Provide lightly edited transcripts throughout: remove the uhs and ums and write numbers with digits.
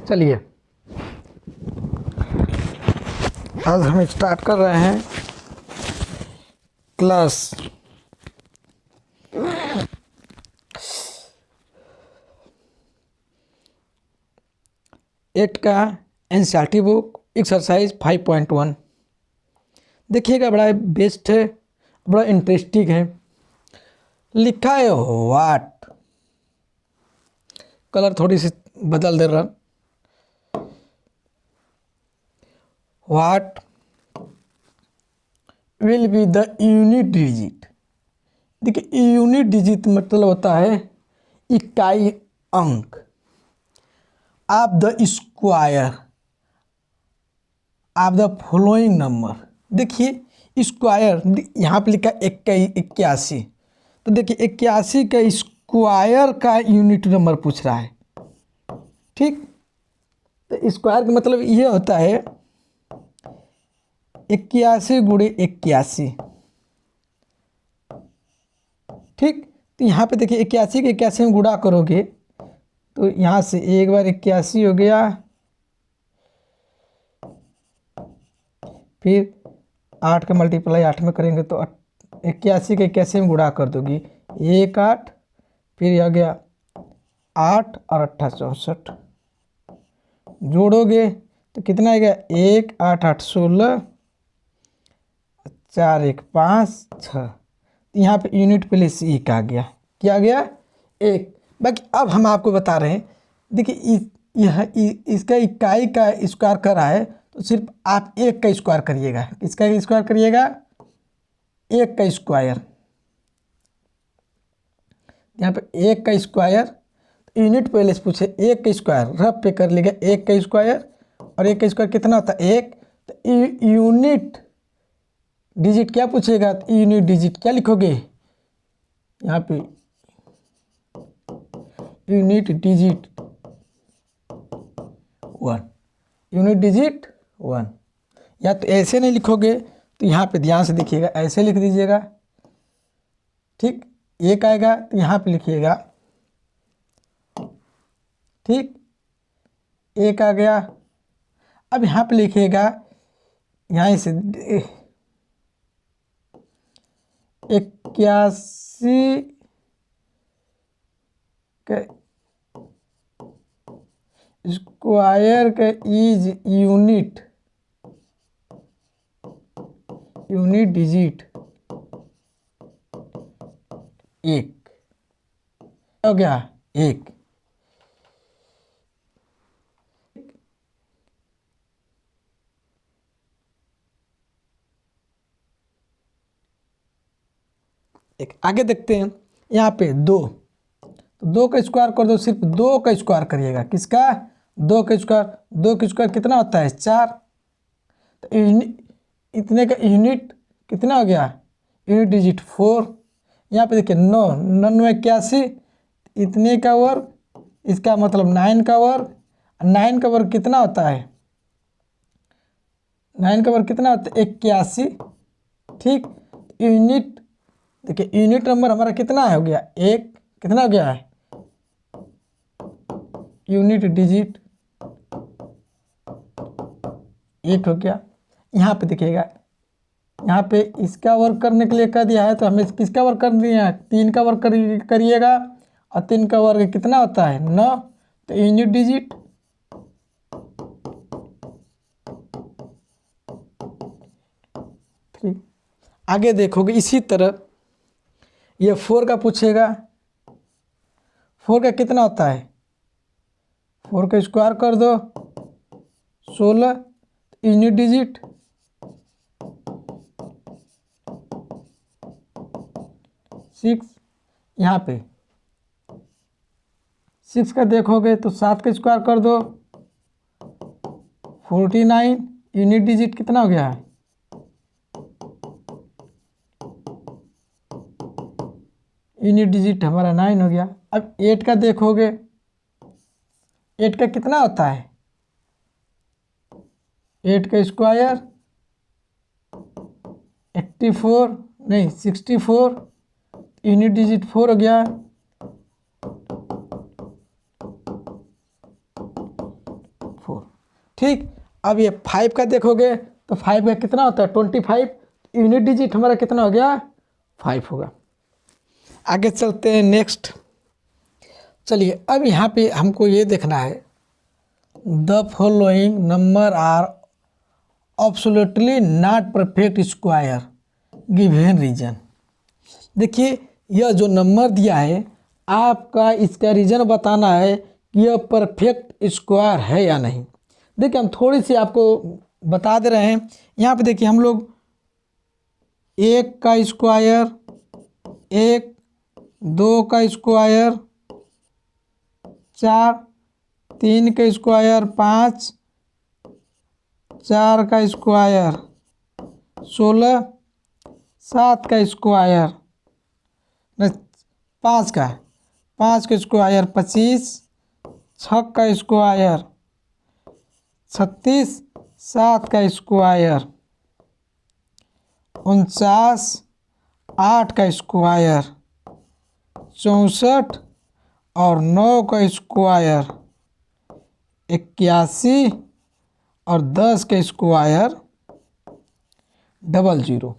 चलिए आज हम स्टार्ट कर रहे हैं क्लास 8 का एनसीईआरटी बुक एक्सरसाइज 5.1। देखिएगा, बड़ा बेस्ट है, बड़ा इंटरेस्टिंग है। लिखा है वाट, कलर थोड़ी सी बदल दे रहा। What will be the unit digit. देखिए, यूनिट डिजिट मतलब होता है इकाई अंक of the square of the following number. देखिए स्क्वायर यहाँ पे लिखा 81। तो देखिए 81 का स्क्वायर का यूनिट नंबर पूछ रहा है। ठीक, तो स्क्वायर का मतलब ये होता है 81 गुणे 81। ठीक, तो यहाँ पे देखिए 81 के 81 में गुणा करोगे तो यहाँ से एक बार 81 हो गया, फिर 8 का मल्टीप्लाई 8 में करेंगे तो 81 के 81 में गुणा कर दोगी 1 8, फिर आ गया 8 और 8 64, जोड़ोगे तो कितना आएगा 1 8 8 16, 4 1 5 6। यहाँ पे यूनिट प्लेस एक आ गया, क्या आ गया 1। बाकी अब हम आपको बता रहे हैं, देखिए यह इसका इकाई का स्क्वायर कर रहा है तो सिर्फ आप 1 का स्क्वायर करिएगा। किसका स्क्वायर करिएगा? 1 का स्क्वायर। यहाँ पे 1 का स्क्वायर, यूनिट पहले से पूछे 1 का स्क्वायर, रफ पे कर लेगा 1 का स्क्वायर, और 1 का स्क्वायर कितना होता है 1। तो यूनिट डिजिट क्या पूछेगा? तो यूनिट डिजिट क्या लिखोगे यहाँ पे? Unit digit 1, unit digit 1। या तो ऐसे नहीं लिखोगे तो यहाँ पे ध्यान से देखिएगा, ऐसे लिख दीजिएगा। ठीक, 1 आएगा तो यहाँ पे लिखिएगा। ठीक, 1 आ गया। अब यहाँ पे लिखिएगा, यहाँ से 81 का स्क्वायर का इज यूनिट डिजिट 1 हो गया 1। एक आगे देखते हैं, यहाँ पे 2, तो 2 का स्क्वायर कर दो, सिर्फ 2 का स्क्वायर करिएगा। किसका? 2 का स्क्वायर। 2 का स्क्वायर कितना होता है 4। तो इतने का यूनिट कितना हो गया? Unit digit 4। यहाँ पे देखिए 9 9 81, इतने का वर्ग, इसका मतलब 9 का वर्ग। 9 का वर्ग कितना होता है? 9 का वर्ग कितना होता है? 81। ठीक, यूनिट देखिए यूनिट नंबर हमारा कितना हो गया 1। कितना हो गया है? यूनिट डिजिट 1 हो गया। यहाँ पे देखिएगा, यहाँ पे इसका वर्क करने के लिए कह दिया है, तो हमें किसका वर्क कर दिया है? 3 का वर्क करिएगा, और 3 का वर्ग कितना होता है 9। तो यूनिट डिजिट ठीक। आगे देखोगे इसी तरह ये 4 का पूछेगा। 4 का कितना होता है? 4 का स्क्वायर कर दो 16, यूनिट डिजिट 6। यहाँ पे 6 का देखोगे तो 7 का स्क्वायर कर दो 49, यूनिट डिजिट कितना हो गया है? यूनिट डिजिट हमारा 9 हो गया। अब 8 का देखोगे, 8 का कितना होता है? 8 का स्क्वायर 84 नहीं 64, यूनिट डिजिट 4 हो गया। ठीक। अब ये 5 का देखोगे तो 5 का कितना होता है 25, यूनिट डिजिट हमारा कितना हो गया 5 होगा। आगे चलते हैं नेक्स्ट। चलिए अब यहाँ पे हमको ये देखना है the following number are absolutely not perfect square given reason. देखिए यह जो नंबर दिया है आपका इसका रीजन बताना है कि यह परफेक्ट स्क्वायर है या नहीं। देखिए हम थोड़ी सी आपको बता दे रहे हैं। यहाँ पे देखिए हम लोग 1 का स्क्वायर, 1, 2 का स्क्वायर 4, 3 का स्क्वायर 5, 4 का स्क्वायर 16, 7 का स्क्वायर नहीं 5 का स्क्वायर 25, 6 का स्क्वायर 36, 7 का स्क्वायर 49, 8 का स्क्वायर 64 और 9 का स्क्वायर 81 और 10 का स्क्वायर 00।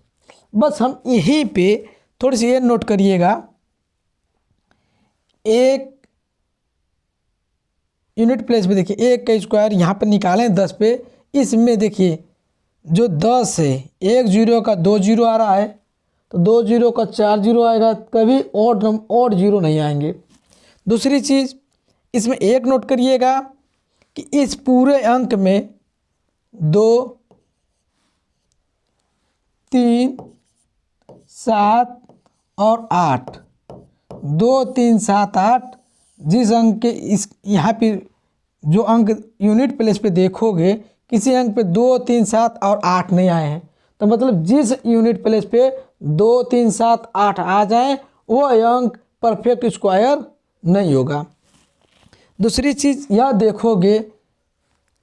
बस हम यहीं पे थोड़ी सी ये नोट करिएगा, एक यूनिट प्लेस पे देखिए 1 का स्क्वायर यहाँ पर निकालें 10 पे, इसमें देखिए जो 10 है 1 जीरो का 2 जीरो आ रहा है तो 2 जीरो का 4 जीरो आएगा, कभी ऑड जीरो नहीं आएंगे। दूसरी चीज़ इसमें एक नोट करिएगा कि इस पूरे अंक में 2, 3, 7 और 8, 2, 3, 7, 8 जिस अंक के इस यहाँ पे जो अंक यूनिट प्लेस पे देखोगे किसी अंक पे 2, 3, 7 और 8 नहीं आए हैं, तो मतलब जिस यूनिट प्लेस पे 2, 3, 7, 8 आ जाए वो अंक परफेक्ट स्क्वायर नहीं होगा। दूसरी चीज़ यह देखोगे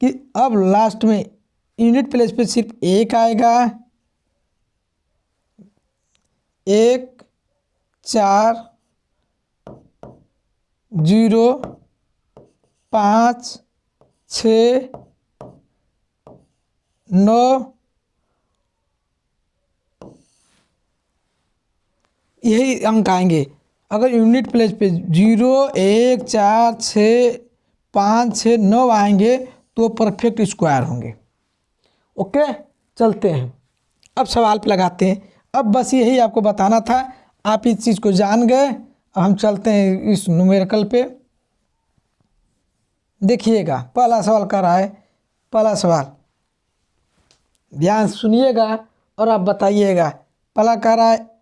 कि अब लास्ट में यूनिट प्लेस पे सिर्फ 1 आएगा, 1, 4, 0, 5, 6, 9 यही अंक आएंगे। अगर यूनिट प्लेस पे 0, 1, 4, 6, 5, 6, 9 आएंगे तो वो परफेक्ट स्क्वायर होंगे। ओके चलते हैं अब सवाल पे लगाते हैं। अब बस यही आपको बताना था, आप इस चीज़ को जान गए। अब हम चलते हैं इस न्यूमेरिकल पे। देखिएगा पहला सवाल कर रहा है, पहला सवाल ध्यान सुनिएगा और आप बताइएगा। पहला कह रहा है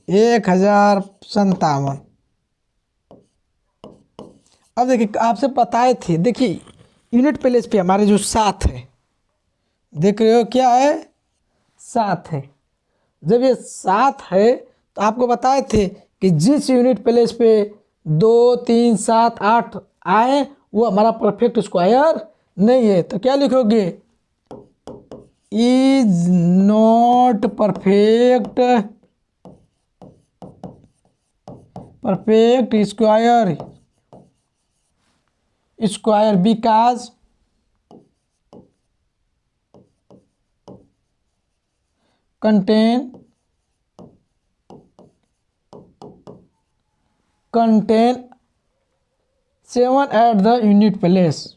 1057। अब देखिए आपसे बताए थे, देखिए यूनिट प्लेस पे हमारे जो 7 है, देख रहे हो क्या है 7 है। जब ये 7 है तो आपको बताए थे कि जिस यूनिट प्लेस पे 2, 3, 7, 8 आए वो हमारा परफेक्ट स्क्वायर नहीं है। तो क्या लिखोगे is not perfect square because contain 7 at the unit place।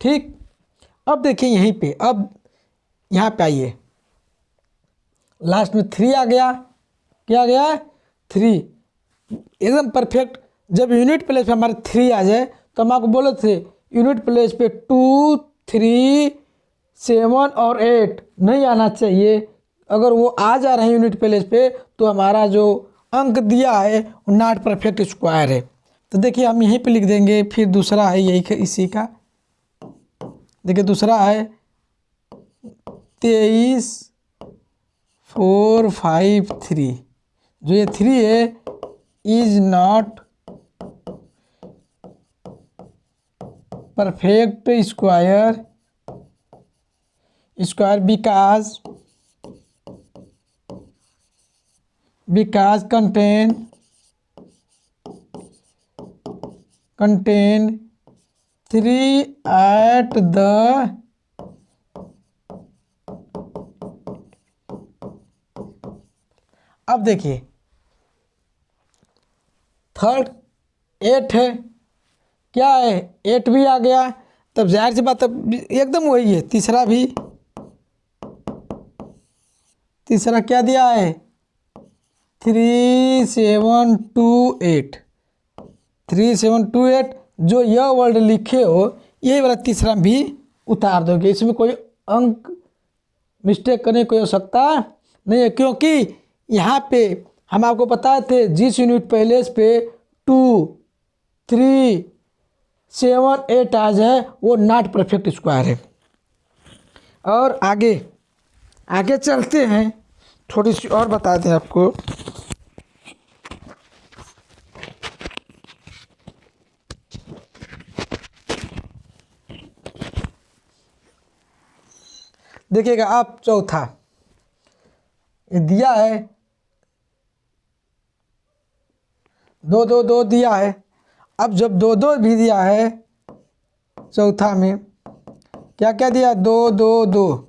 ठीक। अब देखिए यहीं पे, अब यहाँ पे आइए, लास्ट में 3 आ गया। क्या आ गया 3 एकदम परफेक्ट। जब यूनिट प्लेस पे हमारे 3 आ जाए तो हम आपको बोले थे यूनिट प्लेस पे 2, 3, 7 और 8 नहीं आना चाहिए। अगर वो आ जा रहे हैं यूनिट प्लेस पे तो हमारा जो अंक दिया है वो नॉट परफेक्ट स्क्वायर है। तो देखिए हम यहीं पे लिख देंगे। फिर दूसरा है यही इसी का, देखिए दूसरा है 23, 4, 5, 3। जो ये 3 है is not perfect square square because contain 3 at the अब देखिए थर्ड 8 है, क्या है 8 भी आ गया, तब जाहिर सी बात अब एकदम वही है। तीसरा क्या दिया है 3728 जो यह वर्ड लिखे हो यही वाला तीसरा भी उतार दोगे, इसमें कोई अंक मिस्टेक करने की कोई आवश्यकता नहीं है, क्योंकि यहाँ पे हम आपको बताए थे जिस यूनिट पैलेस पे 2 3 7 8 आ जाए वो नॉट परफेक्ट स्क्वायर है। और आगे चलते हैं, थोड़ी सी और बताते हैं आपको। देखिएगा आप चौथा ये दिया है 2 2 2 दिया है। अब जब 2 2 भी दिया है चौथा में क्या क्या दिया 2 2 2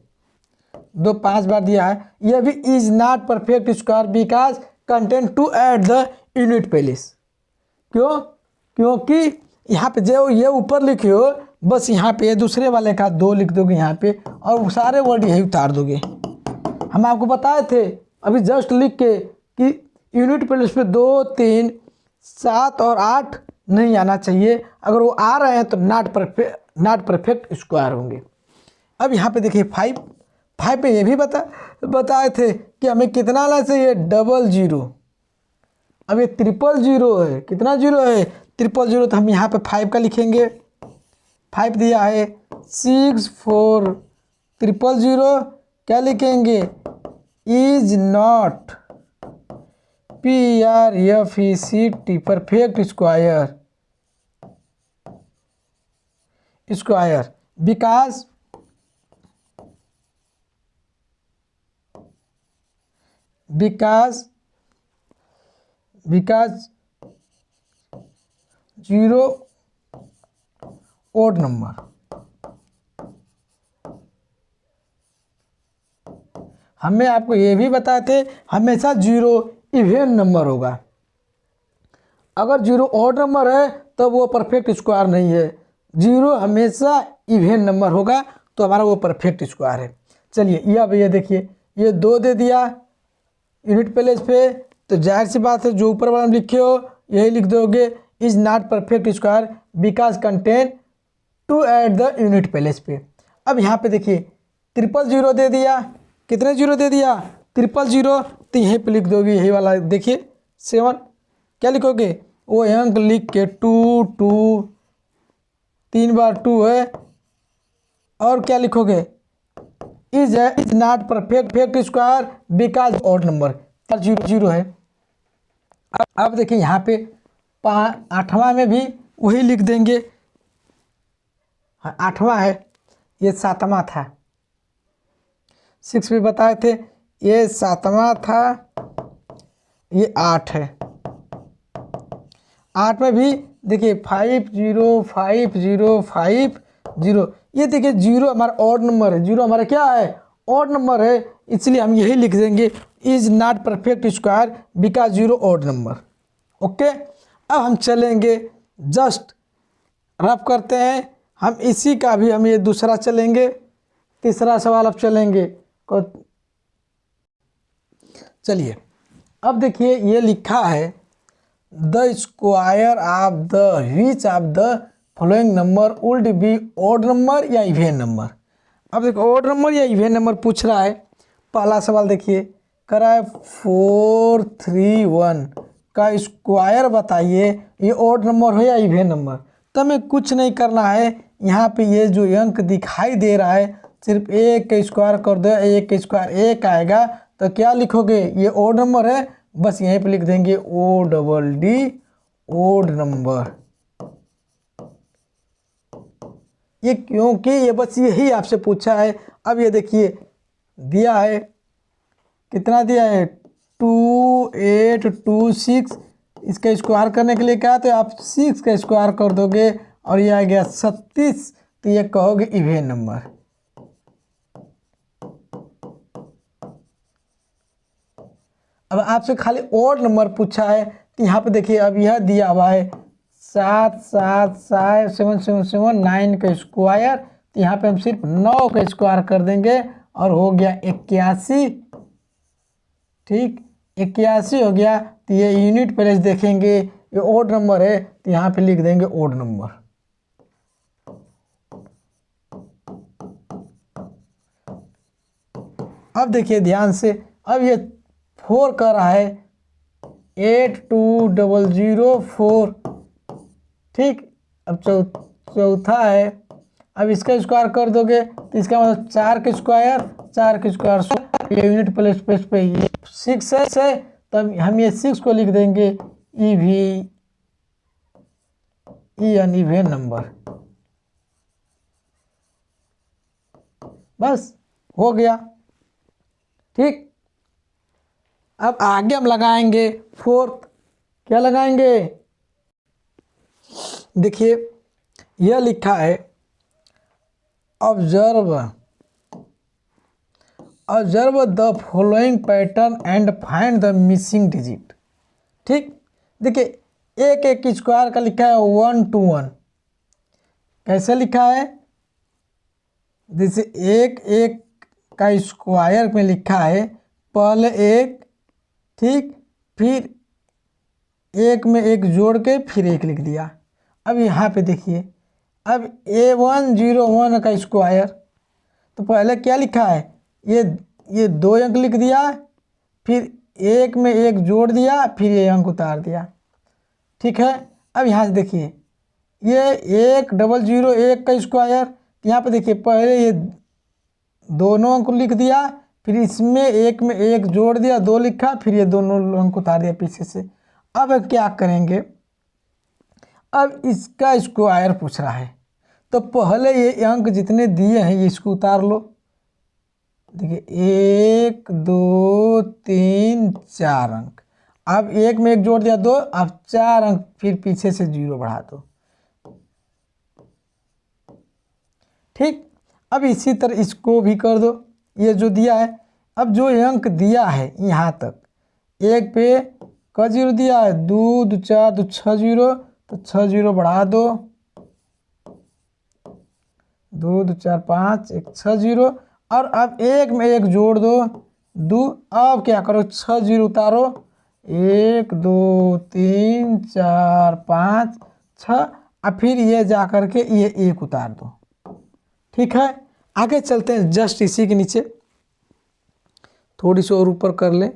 2 5 बार दिया है। यह भी is not perfect square because content to add the unit palace. क्योंकि यहाँ पे जो ये ऊपर लिखे हो बस यहाँ पे दूसरे वाले का 2 लिख दोगे यहाँ पे और सारे वर्ड यही उतार दोगे। हम आपको बताए थे अभी जस्ट लिख के कि यूनिट पैलेस पे 2 3 7 और 8 नहीं आना चाहिए, अगर वो आ रहे हैं तो नॉट परफेक्ट स्क्वायर होंगे। अब यहाँ पे देखिए 5 पे ये भी बताए थे कि हमें कितना आना चाहिए 00। अब ये 000 है, कितना 0 है 000, तो हम यहाँ पे 5 का लिखेंगे। 5 दिया है 6 4 000, क्या लिखेंगे is not PRFECT perfect square because zero odd number. हमें आपको ये भी बताए थे हमेशा 0 इवेन नंबर होगा, अगर 0 ऑड नंबर है तो वो परफेक्ट स्क्वायर नहीं है, 0 हमेशा इवेन नंबर होगा तो हमारा वो परफेक्ट स्क्वायर है। चलिए ये अब ये देखिए ये 2 दे दिया यूनिट पैलेस पे, तो जाहिर सी बात है जो ऊपर वाला लिखे हो यही लिख दोगे is not perfect square because contain two add the unit palace पे। अब यहाँ पे देखिए 000 दे दिया, कितने 0 दे दिया 000, तो यहीं पे लिख दोगे यही वाला देखिए 7, क्या लिखोगे वो अंक लिख के 2 2 3 बार 2 है, और क्या लिखोगे is not perfect square because odd number 0 है। अब देखिए यहाँ पे 8वां में भी वही लिख देंगे, 8वां है ये 7वां था, 6 भी बताए थे ये 7वां था, ये 8 है। 8 में भी देखिए 5 0 5 0 5 0, ये देखिए 0 हमारा ऑड नंबर है, 0 हमारा क्या है ऑड नंबर है, इसलिए हम यही लिख देंगे is not perfect square because 0 odd number. Okay, अब हम चलेंगे जस्ट रफ करते हैं हम इसी का भी, हम ये दूसरा चलेंगे, तीसरा सवाल अब चलेंगे। चलिए अब देखिए ये लिखा है the square of the which of the following number would be odd number या इवेन नंबर। अब देखो ऑड नंबर या इवेन नंबर पूछ रहा है। पहला सवाल देखिए कर रहा है 431 का स्क्वायर बताइए, ये ऑड नंबर हो या इवेन नंबर। तो हमें कुछ नहीं करना है, यहाँ पे ये जो अंक दिखाई दे रहा है सिर्फ 1 का स्क्वायर कर दो, 1 का स्क्वायर 1 आएगा, तो क्या लिखोगे ये ऑड नंबर है, बस यहीं पे लिख देंगे ODD ओड नंबर। ये क्योंकि ये बस यही आपसे पूछा है, अब ये देखिए दिया है, कितना दिया है 2826। इसका स्क्वायर करने के लिए क्या है, तो आप 6 का स्क्वायर कर दोगे और ये आ गया 36। तो ये कहोगे इवेन नंबर। अब आपसे खाली ओड नंबर पूछा है, तो यहाँ पे देखिए अब यह दिया हुआ है 7777779 का स्क्वायर। तो यहाँ पे हम सिर्फ 9 का स्क्वायर कर देंगे और हो गया 81। ठीक, 81 हो गया। तो ये यूनिट प्लेस देखेंगे, ये ओड नंबर है, तो यहाँ पे लिख देंगे ओड नंबर। अब देखिए ध्यान से, अब ये 4 कर रहा है 82004। ठीक, अब चौथा है, अब इसका स्क्वायर कर दोगे तो इसका मतलब 4 का स्क्वायर, 4 का स्क्वायर ये यूनिट प्लेस पेज पे ये 6 है, तब हम ये 6 को लिख देंगे इवन नंबर। बस हो गया। ठीक, अब आगे हम लगाएंगे 4th। क्या लगाएंगे, देखिए यह लिखा है observe the following pattern and find the missing digit. ठीक, देखिए एक एक स्क्वायर का लिखा है 1 to 1। कैसे लिखा है, जैसे एक एक का स्क्वायर में लिखा है पहले एक, ठीक, फिर एक में एक जोड़ के फिर एक लिख दिया। अब यहाँ पे देखिए, अब A101 का स्क्वायर, तो पहले क्या लिखा है, ये 2 अंक लिख दिया, फिर एक में एक जोड़ दिया, फिर ये अंक उतार दिया। ठीक है, अब यहाँ से देखिए ये 1001 का स्क्वायर, यहाँ पे देखिए पहले ये दोनों अंक लिख दिया, फिर इसमें एक में एक जोड़ दिया, 2 लिखा, फिर ये दोनों अंक उतार दिया पीछे से। अब क्या करेंगे, अब इसका स्क्वायर पूछ रहा है, तो पहले ये अंक जितने दिए हैं ये इसको उतार लो। देखिए 1 2 3 4 अंक, अब एक में एक जोड़ दिया 2, अब 4 अंक, फिर पीछे से 0 बढ़ा दो। ठीक, अब इसी तरह इसको भी कर दो, ये जो दिया है, अब जो अंक दिया है यहाँ तक, एक पे का 0 दिया है, 2 2 4 2 6 0, तो 6 0 बढ़ा दो, 2 2 4 5 1 6 0, और अब एक में एक जोड़ दो 2। अब क्या करो, 6 0 उतारो, 1 2 3 4 5 6, अब फिर ये जा कर के ये 1 उतार दो। ठीक है, आगे चलते हैं, जस्ट इसी के नीचे थोड़ी सी और ऊपर कर ले।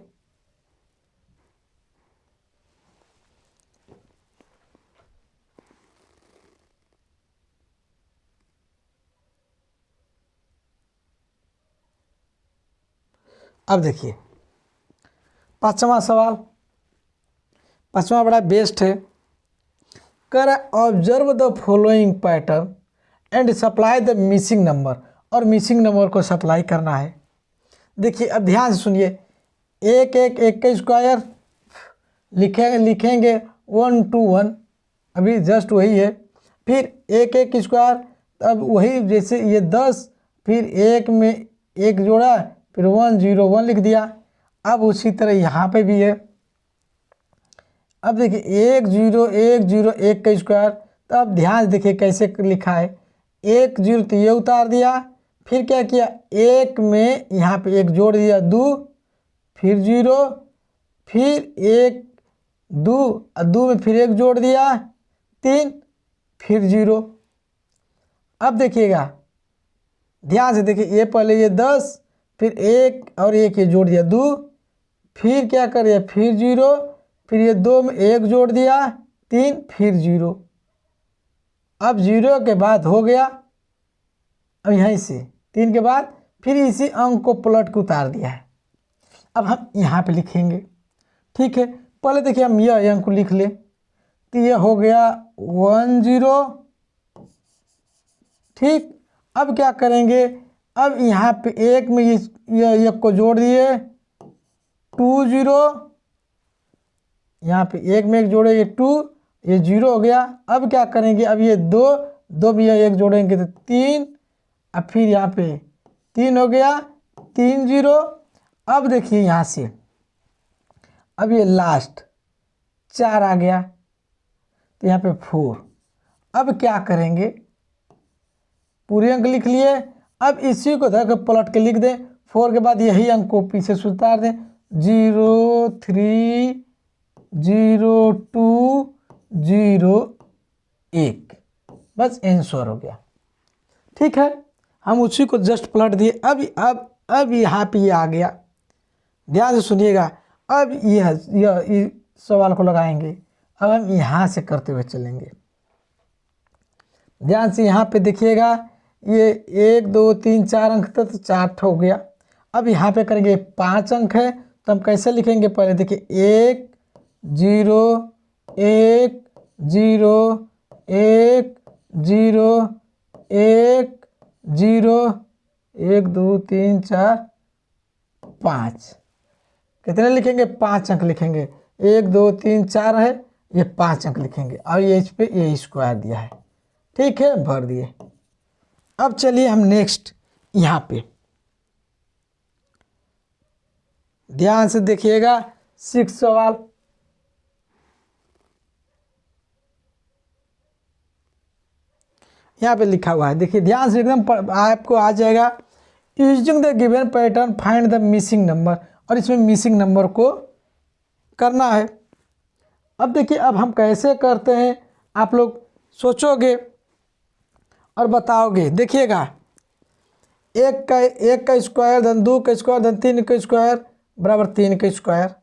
अब देखिए 5वां सवाल, 5वां बड़ा बेस्ट है। कर observe the following pattern and supply the missing number, और मिसिंग नंबर को सप्लाई करना है। देखिए अब ध्यान से सुनिए, एक एक एक का स्क्वायर लिखेंगे 1 to 1, अभी जस्ट वही है, फिर एक एक स्क्वायर, अब वही जैसे ये 10, फिर एक में एक जोड़ा, फिर 101 लिख दिया। अब उसी तरह यहाँ पे भी है, अब देखिए 1 0 1 0 1 का स्क्वायर, तो अब ध्यान से देखिए कैसे लिखा है, 1 0 तो ये उतार दिया, फिर क्या किया, एक में यहाँ पे एक जोड़ दिया 2, फिर 0, फिर 1 2, 2 में फिर एक जोड़ दिया 3, फिर 0। अब देखिएगा ध्यान से देखिए, ये पहले ये 10, फिर 1 और 1 ये जोड़ दिया 2, फिर क्या कर दिया, फिर 0, फिर ये 2 में एक जोड़ दिया 3, फिर 0। अब 0 के बाद हो गया, अब यहीं से 3 के बाद फिर इसी अंक को पलट के उतार दिया है। अब हम यहाँ पे लिखेंगे। ठीक है, पहले देखिए हम यह अंक को लिख ले, तो ये हो गया 1 0। ठीक, अब क्या करेंगे, अब यहाँ पे एक में ये को जोड़ दिए 2 0, यहाँ पे एक में एक जोड़े ये 2, ये 0 हो गया। अब क्या करेंगे, अब ये 2 में ये एक जोड़ेंगे तो 3, अब फिर यहाँ पे 3 हो गया, 3 0। अब देखिए यहाँ से अब ये लास्ट 4 आ गया तो यहाँ पे 4। अब क्या करेंगे, पूरे अंक लिख लिए। अब इसी को धर के पलट के लिख दें, 4 के बाद यही अंक को पीछे से उतार दें, 0 3 0 2 0 1, बस आंसर हो गया। ठीक है, हम उसी को जस्ट पलट दिए। अब यहाँ पे ये आ गया, ध्यान से सुनिएगा। अब यह सवाल को लगाएंगे। अब हम यहाँ से करते हुए चलेंगे, ध्यान से यहाँ पे देखिएगा। ये 1 2 3 4 अंक था तो 4 हो गया। अब यहाँ पे करेंगे 5 अंक है तो हम कैसे लिखेंगे, पहले देखिए 1 0 1 0 1 0 1 0 1 2 3 4 5। कितने लिखेंगे, 5 अंक लिखेंगे। 1 2 3 4 है, ये 5 अंक लिखेंगे और ये इस पे ये स्क्वायर दिया है। ठीक है, भर दिए। अब चलिए हम नेक्स्ट यहाँ पे ध्यान से देखिएगा 6 सवाल। यहाँ पे लिखा हुआ है, देखिए ध्यान से एकदम आपको आ जाएगा। Using the given pattern find the missing number, और इसमें मिसिंग नंबर को करना है। अब देखिए अब हम कैसे करते हैं, आप लोग सोचोगे और बताओगे। देखिएगा, 1 का स्क्वायर धन 2 का स्क्वायर धन 3 का स्क्वायर बराबर 3 का स्क्वायर।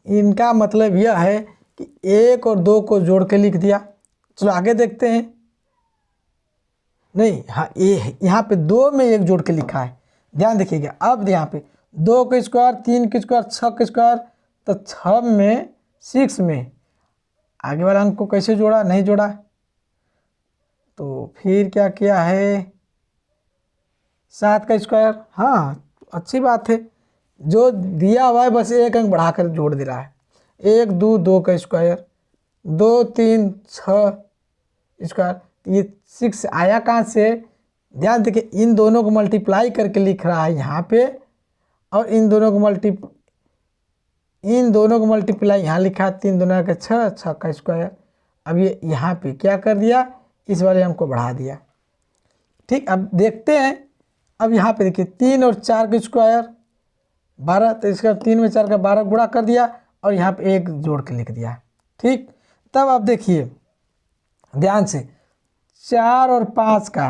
इनका मतलब यह है कि 1 और 2 को जोड़ के लिख दिया। चलो आगे देखते हैं। नहीं, हाँ, ये यहाँ पे 2 में 1 जोड़ के लिखा है, ध्यान देखिएगा। अब यहाँ पे 2 का स्क्वायर 3 का स्क्वायर 6 का स्क्वायर, तो 6 में 6 में आगे वाला अंक को कैसे जोड़ा, नहीं जोड़ा। तो फिर क्या किया है, 7 का स्क्वायर। हाँ, अच्छी बात है, जो दिया हुआ है बस एक अंक बढ़ाकर जोड़ दे रहा है। 1 2 2 का स्क्वायर, 2 3 6 स्क्वायर। ये 6 आया कहाँ से, ध्यान देखिए, इन दोनों को मल्टीप्लाई करके लिख रहा है यहाँ पे, और इन दोनों को मल्टीप्लाई यहाँ लिखा, 3 दूना का 6, 6 का स्क्वायर। अब ये यहाँ पे क्या कर दिया, इस वाले अंक को बढ़ा दिया। ठीक, अब देखते हैं। अब यहाँ पे देखिए 3 और 4 का स्क्वायर 12, तो इसका 3 में 4 का 12 गुणा कर दिया और यहाँ पे 1 जोड़ के लिख दिया। ठीक, तब आप देखिए ध्यान से, 4 और 5 का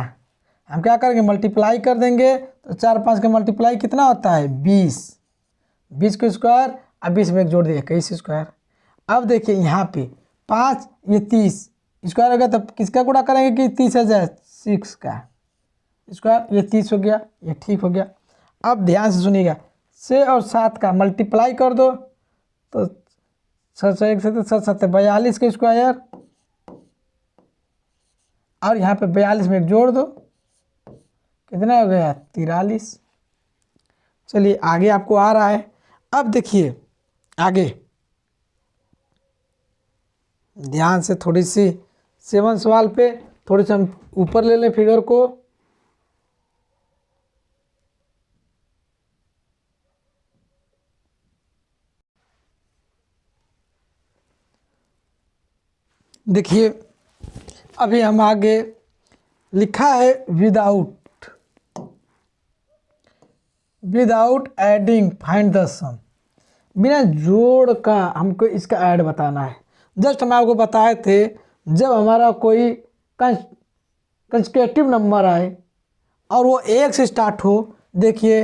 हम क्या करेंगे, मल्टीप्लाई कर देंगे। तो 4 5 का मल्टीप्लाई कितना होता है, 20। 20 का स्क्वायर, अब 20 में 1 जोड़ दिया, 21 स्क्वायर। अब देखिए यहाँ पे 5 ये 30 स्क्वायर हो गया, तब किसका गुणा करेंगे कि 30 आ जाए, 6 का स्क्वायर, ये 30 हो गया, ये ठीक हो गया। अब ध्यान से सुनिएगा, 6 और 7 का मल्टीप्लाई कर दो, तो 6 1 से 7 7 42 का स्क्वायर, और यहाँ पे 42 में 1 जोड़ दो, कितना हो गया, 43। चलिए आगे आपको आ रहा है। अब देखिए आगे ध्यान से, थोड़ी सी 7 सवाल पे थोड़ी सी हम ऊपर ले लें फिगर को। देखिए अभी हम आगे लिखा है विदाउट एडिंग फाइंड द सम, बिना जोड़ का हमको इसका ऐड बताना है। जस्ट हम आपको बताए थे, जब हमारा कोई कंसेक्यूटिव नंबर आए और वो 1 से स्टार्ट हो, देखिए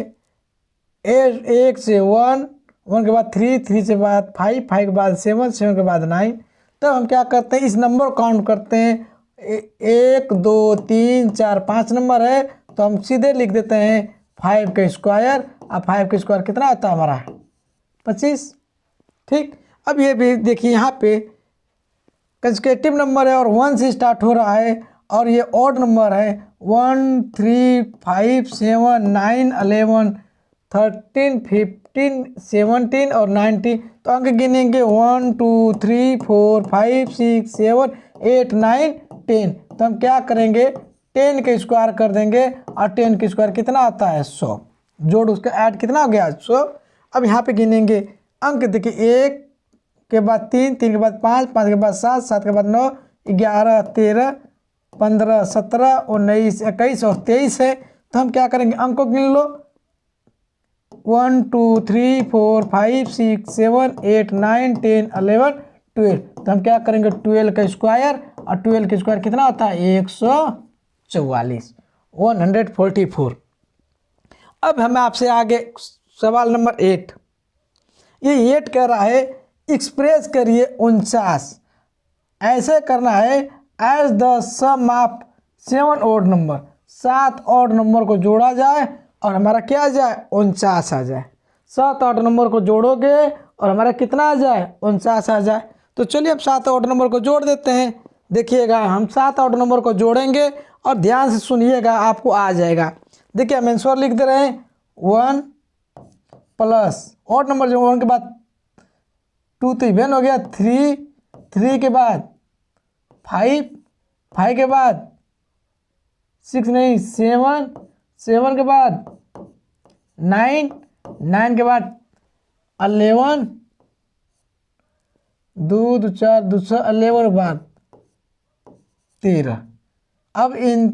1 से 1, 1 के बाद 3, 3 से बाद 5, 5 के बाद 7, 7 के बाद 9। तब हम क्या करते हैं, इस नंबर को काउंट करते हैं। 1 2 3 4 5 नंबर है, तो हम सीधे लिख देते हैं 5 का स्क्वायर। अब 5 का स्क्वायर कितना आता है हमारा, 25। ठीक, अब ये भी देखिए यहाँ पे कंसेक्यूटिव नंबर है और 1 से स्टार्ट हो रहा है और ये ऑड नंबर है 1 3 5 7 9 11 13 15 17 और 19। तो अंक गिनेंगे 1 2 3 4 5 6 7 8 9 10। तो हम क्या करेंगे 10 के स्क्वायर कर देंगे और 10 के स्क्वायर कितना आता है 100। जोड़ उसका ऐड कितना हो गया 100। अब यहाँ पे गिनेंगे अंक देखिए 1 के बाद 3 3 के बाद 5 5 के बाद 7 7 के बाद 9 11 13 15 17 19 21 और 23 है। तो हम क्या करेंगे अंक को गिन लो 1 2 3 4 5 6 7 8 9 10 11 12। तो हम क्या करेंगे 12 का स्क्वायर और 12 का स्क्वायर कितना होता है 144 144। अब हमें आपसे आगे सवाल नंबर 8। ये 8 कह रहा है एक्सप्रेस करिए 49 ऐसे करना है as the sum of 7 odd number. 7 odd number को जोड़ा जाए और हमारा क्या आ जाए 49 आ जाए। 7 ऑड नंबर को जोड़ोगे और हमारा कितना आ जाए 49 आ जाए। तो चलिए अब 7 ऑड नंबर को जोड़ देते हैं। देखिएगा हम 7 ऑड नंबर को जोड़ेंगे और ध्यान से सुनिएगा आपको आ जाएगा। देखिए हम आंसर लिख दे रहे हैं 1 प्लस ऑड नंबर जो 1 के बाद 2 तो इवन हो गया 3 3 के बाद 5 5 के बाद 6 नहीं 7 7 के बाद 9 9 के बाद 11 2 2 4 2 11 के बाद 13। अब इन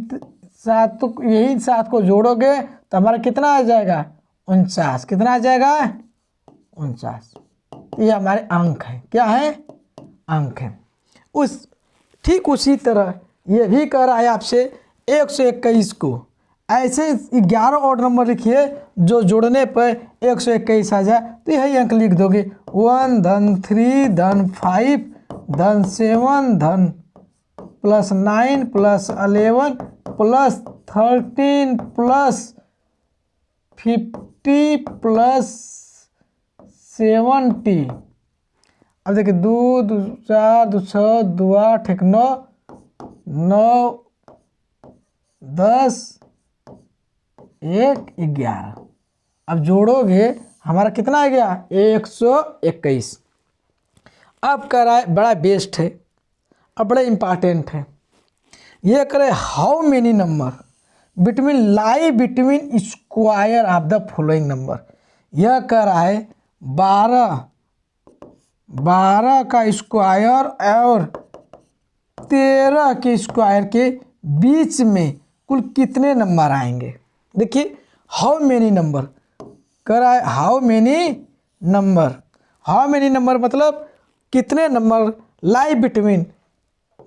7 यही 7 को जोड़ोगे तो हमारा कितना आ जाएगा 49। कितना आ जाएगा 49। ये हमारे अंक है। क्या है अंक है। ठीक उसी तरह ये भी कह रहा है आपसे 121 को ऐसे 11 ऑड नंबर लिखिए जो जोड़ने पर 121 आ जाए। तो यही अंक लिख दोगे 1 धन 3 धन 5 धन 7 धन plus 9 plus 11 plus 13 plus 50 plus 70। अब देखिए 2 2 4 2 6 2 8 1 9 9 10 1 11। अब जोड़ोगे हमारा कितना आ गया 121। अब कह रहा है बड़ा बेस्ट है अब बड़ा इम्पॉर्टेंट है। ये करे how many number between square of the following number. यह कह रहा है 12 का स्क्वायर और 13 के स्क्वायर के बीच में कुल कितने नंबर आएंगे। देखिए हाउ मेनी नंबर कह रहा है हाउ मेनी नंबर मतलब कितने नंबर लाई बिटवीन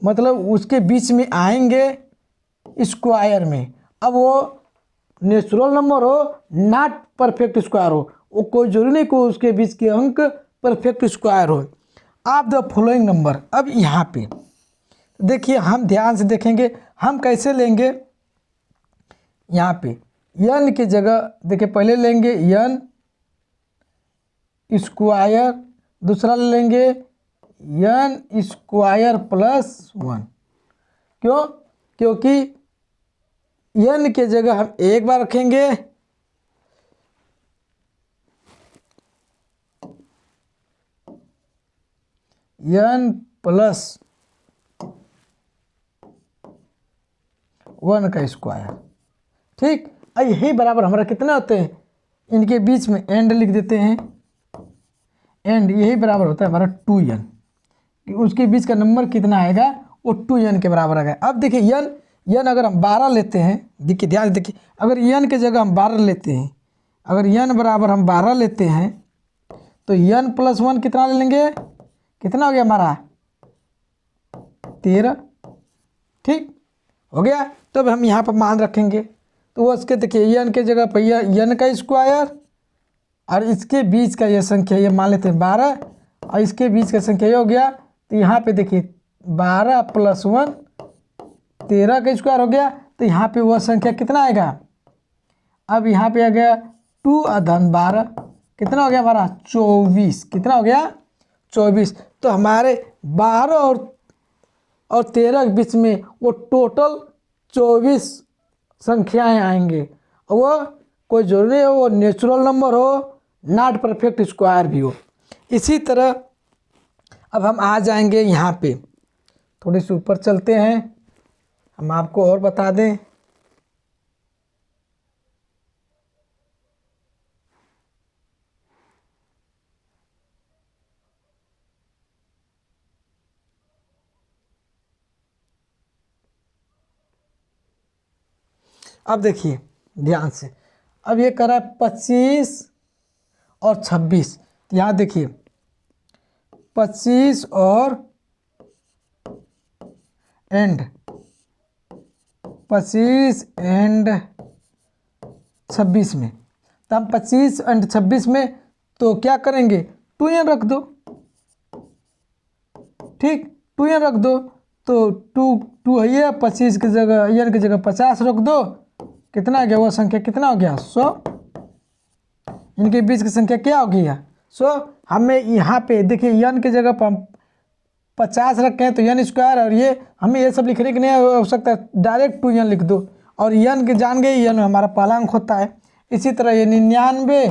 मतलब उसके बीच में आएंगे स्क्वायर में। अब वो नेचुरल नंबर हो नॉट परफेक्ट स्क्वायर हो वो कोई जरूरी नहीं को उसके बीच के अंक परफेक्ट स्क्वायर हो ऑफ द फॉलोइंग नंबर। अब यहाँ पे देखिए हम ध्यान से देखेंगे हम कैसे लेंगे। यहाँ पे n की जगह देखिए पहले लेंगे n स्क्वायर दूसरा लेंगे n स्क्वायर प्लस 1। क्यों क्योंकि n के जगह हम एक बार रखेंगे n प्लस 1 का स्क्वायर। ठीक यही बराबर हमारा कितना होते हैं इनके बीच में एंड लिख देते हैं एंड यही बराबर होता है हमारा 2n। उसके बीच का नंबर कितना आएगा वो 2n के बराबर आएगा। अब देखिए n अगर हम 12 लेते हैं देखिए ध्यान से देखिए अगर n के जगह हम 12 लेते हैं अगर n बराबर हम 12 लेते हैं तो n प्लस 1 कितना ले लेंगे कितना हो गया हमारा 13। ठीक हो गया। तो अब हम यहाँ पर मान रखेंगे तो वो उसके देखिए n के जगह पर n का स्क्वायर और इसके बीच का ये संख्या ये मान लेते हैं 12 और इसके बीच का संख्या ये हो गया। तो यहाँ पे देखिए 12 प्लस 1 13 का स्क्वायर हो गया। तो यहाँ पे वह संख्या कितना आएगा अब यहाँ पे आ गया 2 धन 12 कितना हो गया हमारा 24। कितना हो गया 24। तो हमारे 12 और 13 के बीच में वो टोटल 24 संख्याएं आएंगे। और वो कोई जरूरी है वो नेचुरल नंबर हो, नॉट परफेक्ट स्क्वायर भी हो। इसी तरह अब हम आ जाएंगे यहाँ पे, थोड़ी सी ऊपर चलते हैं, हम आपको और बता दें। अब देखिए ध्यान से, अब ये कर रहा है 25 और 26। तो यहाँ देखिए 25 और एंड 25 एंड 26 में, तो हम 25 एंड 26 में तो क्या करेंगे, 2n रख दो, ठीक 2n रख दो, तो 2 है ये, 25 की जगह n की जगह 50 रख दो, कितना आ गया वो संख्या, कितना हो गया 100। इनके बीच की संख्या क्या हो गई है 100। हमें यहाँ पे देखिए n की जगह पर 50 रखे हैं तो n स्क्वायर, और ये हमें ये सब लिखने की नहीं आवश्यकता, डायरेक्ट 2n लिख दो, और n के जान गए n हमारा पहला अंक होता है। इसी तरह ये 99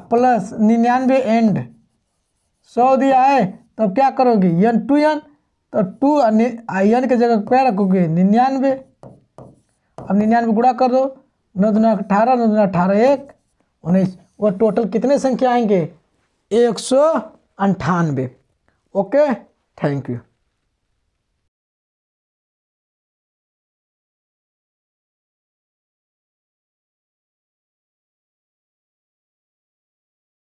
प्लस 99 एंड 100 दिया है, तो अब क्या करोगे n 2n, तो 2 n की जगह क्या रखोगे 99, अब 99 गुणा कर दो, 9 दूना 18, 9 दूना 18 1 19, वो टोटल कितने संख्या आएंगे 198। Okay, thank you.